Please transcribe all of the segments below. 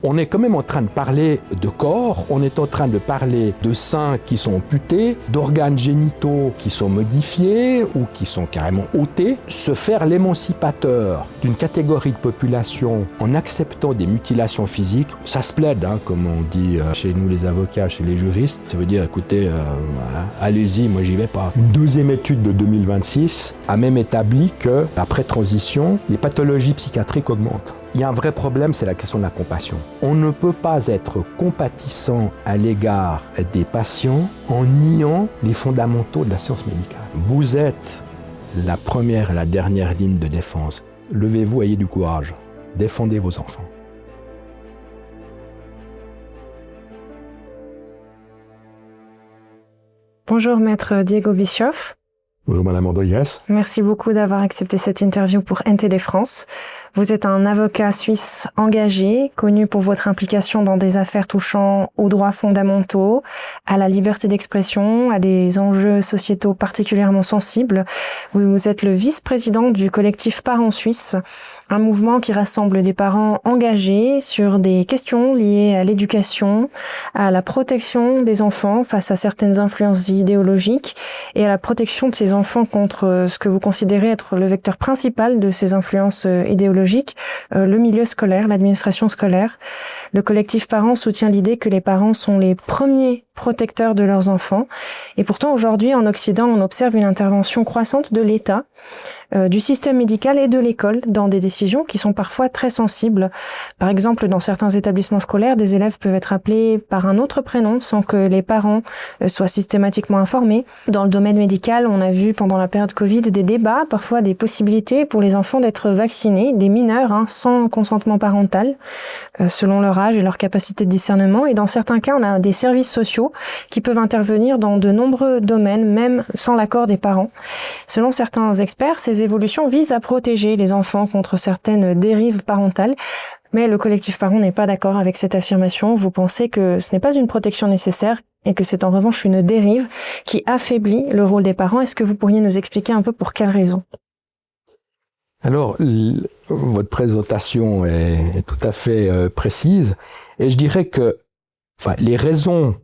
On est quand même en train de parler de corps, on est en train de parler de seins qui sont amputés, d'organes génitaux qui sont modifiés ou qui sont carrément ôtés. Se faire l'émancipateur d'une catégorie de population en acceptant des mutilations physiques, ça se plaide, comme on dit chez nous les avocats, chez les juristes. Ça veut dire, écoutez, allez-y, moi j'y vais pas. Une deuxième étude de 2026 a même établi que, après transition, les pathologies psychiatriques augmentent. Il y a un vrai problème, c'est la question de la compassion. On ne peut pas être compatissant à l'égard des patients en niant les fondamentaux de la science médicale. Vous êtes la première et la dernière ligne de défense. Levez-vous, ayez du courage. Défendez vos enfants. Bonjour Maître Diego Bischoff. Bonjour Madame Rodriguez. Merci beaucoup d'avoir accepté cette interview pour NTD France. Vous êtes un avocat suisse engagé, connu pour votre implication dans des affaires touchant aux droits fondamentaux, à la liberté d'expression, à des enjeux sociétaux particulièrement sensibles. Vous êtes le vice-président du collectif Parents Suisses, un mouvement qui rassemble des parents engagés sur des questions liées à l'éducation, à la protection des enfants face à certaines influences idéologiques et à la protection de ces enfants contre ce que vous considérez être le vecteur principal de ces influences idéologiques, le milieu scolaire, l'administration scolaire. Le collectif Parents soutient l'idée que les parents sont les premiers protecteurs de leurs enfants. Et pourtant, aujourd'hui, en Occident, on observe une intervention croissante de l'État, du système médical et de l'école dans des décisions qui sont parfois très sensibles. Par exemple, dans certains établissements scolaires, des élèves peuvent être appelés par un autre prénom sans que les parents soient systématiquement informés. Dans le domaine médical, on a vu pendant la période Covid des débats, parfois des possibilités pour les enfants d'être vaccinés, des mineurs, sans consentement parental, selon leur âge et leur capacité de discernement. Et dans certains cas, on a des services sociaux qui peuvent intervenir dans de nombreux domaines, même sans l'accord des parents. Selon certains experts, ces évolutions visent à protéger les enfants contre certaines dérives parentales. Mais le collectif Parents n'est pas d'accord avec cette affirmation. Vous pensez que ce n'est pas une protection nécessaire et que c'est en revanche une dérive qui affaiblit le rôle des parents. Est-ce que vous pourriez nous expliquer un peu pour quelles raisons ? Alors, votre présentation est tout à fait précise. Et je dirais que les raisons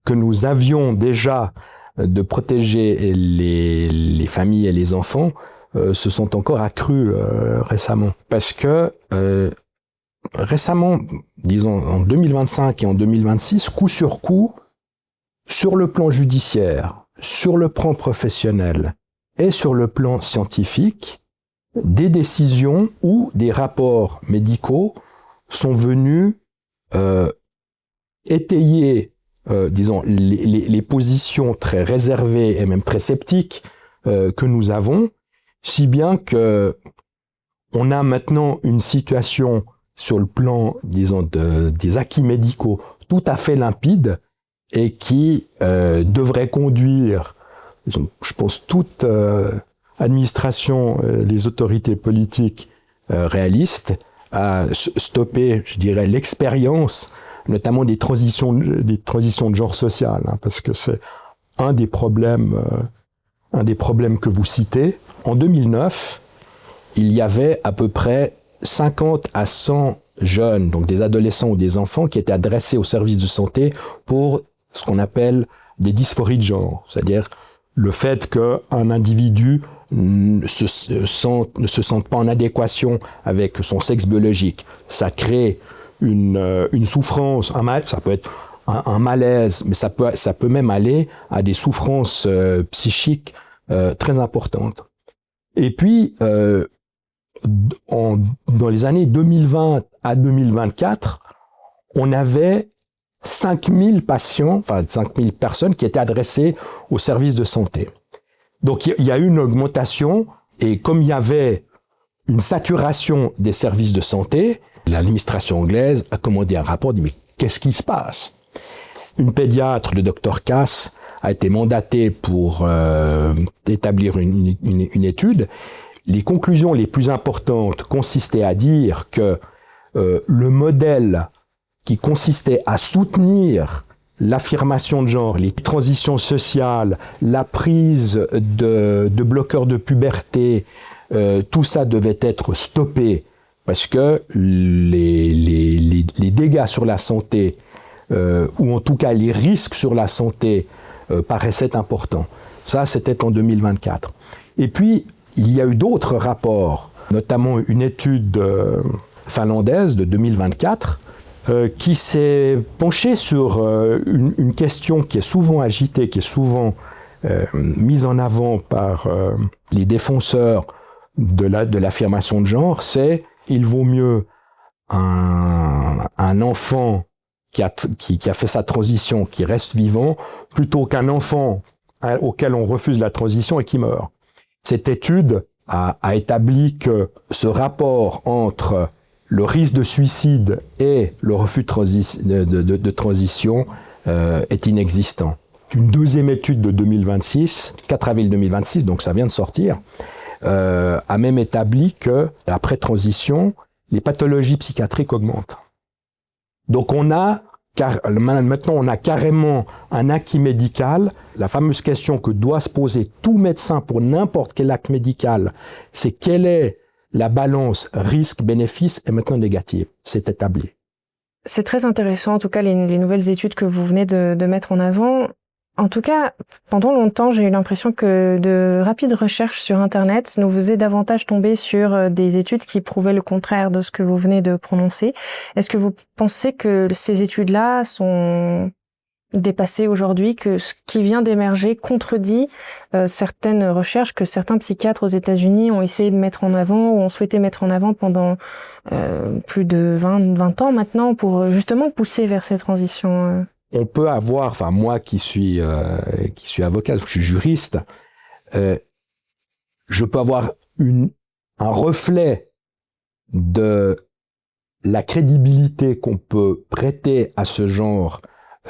que nous avions déjà de protéger les familles et les enfants se sont encore accrues récemment. Parce que récemment, disons en 2025 et en 2026, coup sur coup, sur le plan judiciaire, sur le plan professionnel et sur le plan scientifique, des décisions ou des rapports médicaux sont venus étayer disons, les positions très réservées et même très sceptiques que nous avons, si bien que on a maintenant une situation sur le plan, disons, des acquis médicaux tout à fait limpide et qui devrait conduire, je pense, toute administration, les autorités politiques réalistes à stopper, je dirais, l'expérience notamment des transitions de genre social, parce que c'est un des problèmes que vous citez. En 2009, il y avait à peu près 50 à 100 jeunes, donc des adolescents ou des enfants, qui étaient adressés aux services de santé pour ce qu'on appelle des dysphories de genre, c'est-à-dire le fait qu'un individu ne se sente pas en adéquation avec son sexe biologique. Ça crée une souffrance, ça peut être un malaise, mais ça peut même aller à des souffrances psychiques très importantes. Et puis, dans les années 2020 à 2024, on avait 5000 patients, 5000 personnes qui étaient adressées aux services de santé. Donc il y a eu une augmentation, et comme il y avait une saturation des services de santé, l'administration anglaise a commandé un rapport, dit mais qu'est-ce qui se passe ? Une pédiatre, le docteur Cass, a été mandatée pour établir une étude. Les conclusions les plus importantes consistaient à dire que le modèle qui consistait à soutenir l'affirmation de genre, les transitions sociales, la prise de bloqueurs de puberté, tout ça devait être stoppé parce que les dégâts sur la santé, ou en tout cas les risques sur la santé, paraissaient importants. Ça, c'était en 2024. Et puis, il y a eu d'autres rapports, notamment une étude finlandaise de 2024, qui s'est penchée sur une question qui est souvent agitée, qui est souvent mise en avant par les défenseurs de l'affirmation de genre, c'est il vaut mieux un enfant qui a fait sa transition, qui reste vivant, plutôt qu'un enfant auquel on refuse la transition et qui meurt. Cette étude a établi que ce rapport entre le risque de suicide et le refus de transition est inexistant. Une deuxième étude de 2026, 4 avril 2026, donc ça vient de sortir, a même établi que après transition, les pathologies psychiatriques augmentent. Donc maintenant on a carrément un acquis médical. La fameuse question que doit se poser tout médecin pour n'importe quel acte médical, c'est quelle est la balance risque-bénéfice est maintenant négative. C'est établi. C'est très intéressant, en tout cas, les nouvelles études que vous venez de mettre en avant. En tout cas, pendant longtemps, j'ai eu l'impression que de rapides recherches sur Internet nous faisaient davantage tomber sur des études qui prouvaient le contraire de ce que vous venez de prononcer. Est-ce que vous pensez que ces études-là sont dépassées aujourd'hui, que ce qui vient d'émerger contredit certaines recherches que certains psychiatres aux États-Unis ont essayé de mettre en avant ou ont souhaité mettre en avant pendant plus de 20 ans maintenant pour justement pousser vers ces transitions On peut avoir, enfin moi qui suis avocat, je suis juriste, je peux avoir un reflet de la crédibilité qu'on peut prêter à ce genre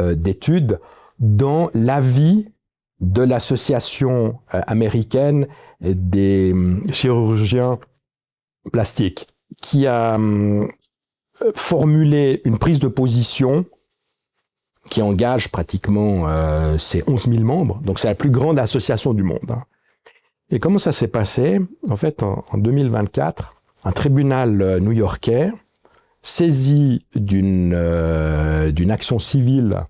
d'études dans l'avis de l'association américaine des chirurgiens plastiques, qui a formulé une prise de position qui engage pratiquement ses 11 000 membres. Donc c'est la plus grande association du monde. Hein. Et comment ça s'est passé? En fait, en 2024, un tribunal new-yorkais, saisi d'une action civile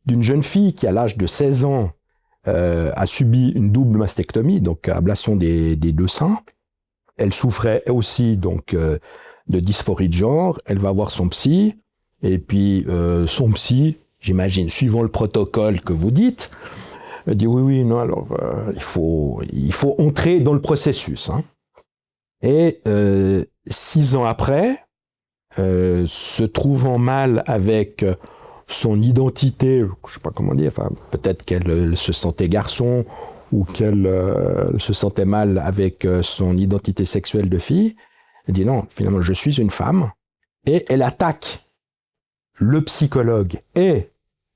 d'une jeune fille qui, à l'âge de 16 ans, a subi une double mastectomie, donc ablation des deux seins. Elle souffrait aussi donc de dysphorie de genre. Elle va voir son psy, et puis son psy, j'imagine, suivant le protocole que vous dites, dit oui, non, alors il faut entrer dans le processus. Hein. Et 6 ans après, se trouvant mal avec son identité, je ne sais pas comment dire, enfin, peut-être qu'elle se sentait garçon ou qu'elle se sentait mal avec son identité sexuelle de fille, elle dit non, finalement, je suis une femme, et elle attaque le psychologue et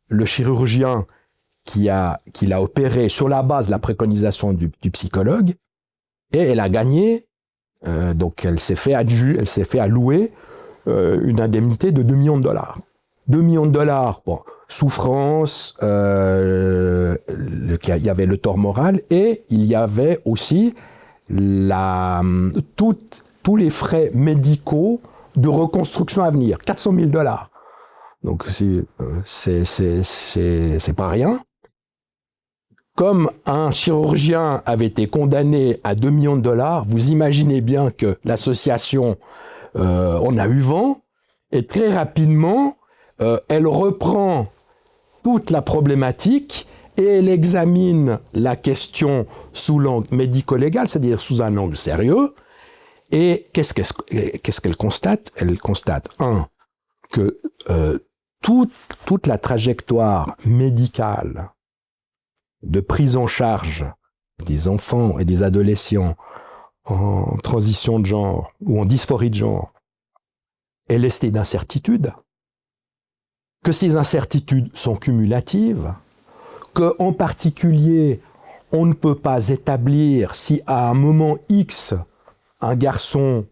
le chirurgien qui l'a opéré sur la base de la préconisation du psychologue, et elle a gagné, donc elle s'est fait allouer une indemnité de 2 millions de dollars. 2 millions de dollars, bon, souffrance, il y avait le tort moral, et il y avait aussi tous les frais médicaux de reconstruction à venir, 400 000 dollars. Donc c'est pas rien. Comme un chirurgien avait été condamné à 2 millions de dollars, vous imaginez bien que l'association en a eu vent, et très rapidement, elle reprend toute la problématique et elle examine la question sous l'angle médico-légal, c'est-à-dire sous un angle sérieux. Et qu'est-ce qu'elle constate? Elle constate, que toute la trajectoire médicale de prise en charge des enfants et des adolescents en transition de genre ou en dysphorie de genre est lestée d'incertitudes, que ces incertitudes sont cumulatives, qu'en particulier, on ne peut pas établir si à un moment X, un garçon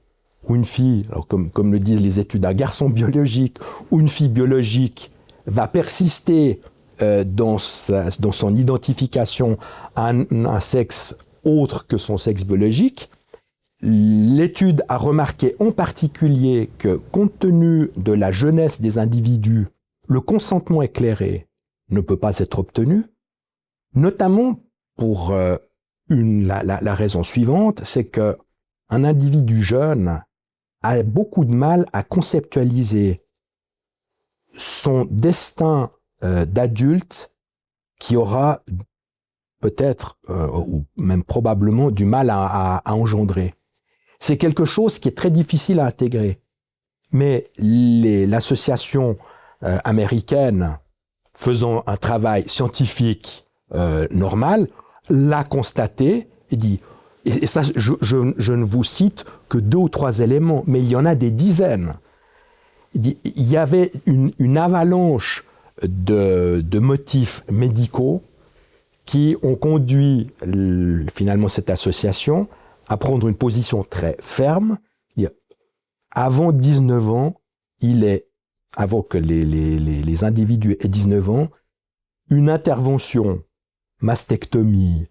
ou une fille, alors comme le disent les études, un garçon biologique ou une fille biologique va persister dans son identification à un sexe autre que son sexe biologique, l'étude a remarqué en particulier que, compte tenu de la jeunesse des individus, le consentement éclairé ne peut pas être obtenu, notamment pour la raison suivante, c'est qu'un individu jeune a beaucoup de mal à conceptualiser son destin d'adulte qui aura peut-être, ou même probablement, du mal à engendrer. C'est quelque chose qui est très difficile à intégrer. Mais l'association américaine, faisant un travail scientifique normal, l'a constaté et dit, et ça, je ne vous cite que 2 ou 3 éléments, mais il y en a des dizaines. Il y avait une avalanche de motifs médicaux qui ont conduit finalement cette association à prendre une position très ferme. Avant 19 ans, avant que les individus aient 19 ans, une intervention, mastectomie,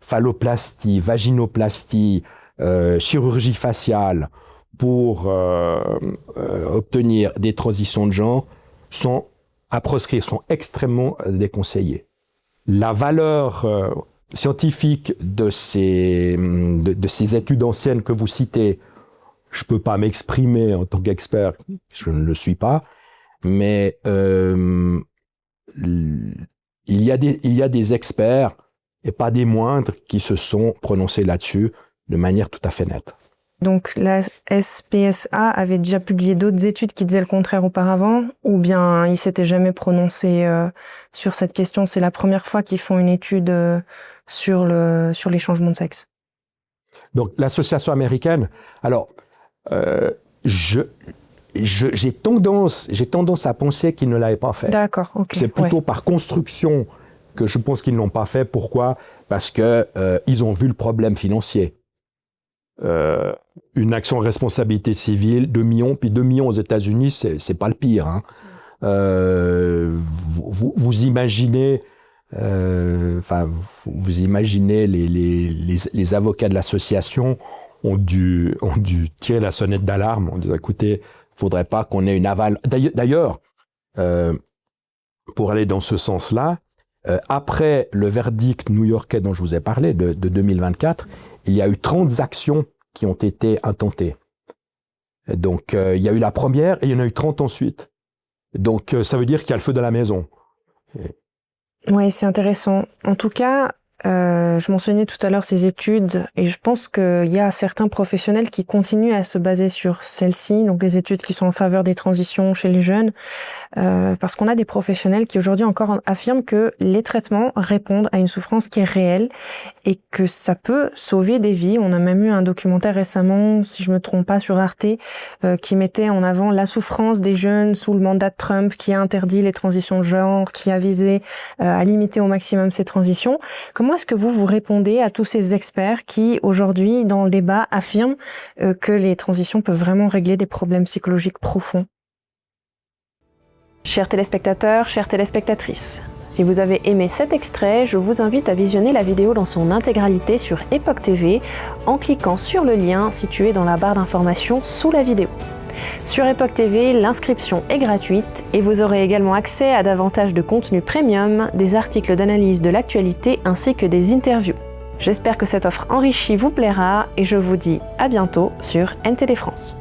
phalloplastie, vaginoplastie, chirurgie faciale pour obtenir des transitions de genre à proscrire, sont extrêmement déconseillées. La valeur scientifique de ces études anciennes que vous citez, je ne peux pas m'exprimer en tant qu'expert, je ne le suis pas, mais il y a des experts, et pas des moindres, qui se sont prononcés là-dessus de manière tout à fait nette. Donc la SPSA avait déjà publié d'autres études qui disaient le contraire auparavant, ou bien ils s'étaient jamais prononcés sur cette question? C'est la première fois qu'ils font une étude sur les changements de sexe. Donc l'association américaine, alors j'ai tendance à penser qu'ils ne l'avaient pas fait. D'accord, ok. C'est plutôt par construction que je pense qu'ils ne l'ont pas fait. Pourquoi ? Parce que ils ont vu le problème financier. Une action en responsabilité civile, 2 millions, puis 2 millions aux États-Unis, c'est pas le pire. Hein. Vous imaginez, vous imaginez les avocats de l'association ont dû tirer la sonnette d'alarme en disant, écoutez, faudrait pas qu'on ait une aval. D'ailleurs, pour aller dans ce sens-là, après le verdict new-yorkais dont je vous ai parlé de 2024, il y a eu 30 actions qui ont été intentées. Donc, il y a eu la première et il y en a eu 30 ensuite. Donc, ça veut dire qu'il y a le feu de la maison. Oui, c'est intéressant. En tout cas, je mentionnais tout à l'heure ces études et je pense qu'il y a certains professionnels qui continuent à se baser sur celles-ci, donc les études qui sont en faveur des transitions chez les jeunes, parce qu'on a des professionnels qui aujourd'hui encore affirment que les traitements répondent à une souffrance qui est réelle et que ça peut sauver des vies. On a même eu un documentaire récemment, si je me trompe pas, sur Arte, qui mettait en avant la souffrance des jeunes sous le mandat de Trump, qui a interdit les transitions de genre, qui a visé à limiter au maximum ces transitions. Comment est-ce que vous répondez à tous ces experts qui, aujourd'hui, dans le débat, affirment que les transitions peuvent vraiment régler des problèmes psychologiques profonds? Chers téléspectateurs, chères téléspectatrices, si vous avez aimé cet extrait, je vous invite à visionner la vidéo dans son intégralité sur Epoch TV en cliquant sur le lien situé dans la barre d'information sous la vidéo. Sur Epoch TV, l'inscription est gratuite et vous aurez également accès à davantage de contenu premium, des articles d'analyse de l'actualité ainsi que des interviews. J'espère que cette offre enrichie vous plaira et je vous dis à bientôt sur NTD France.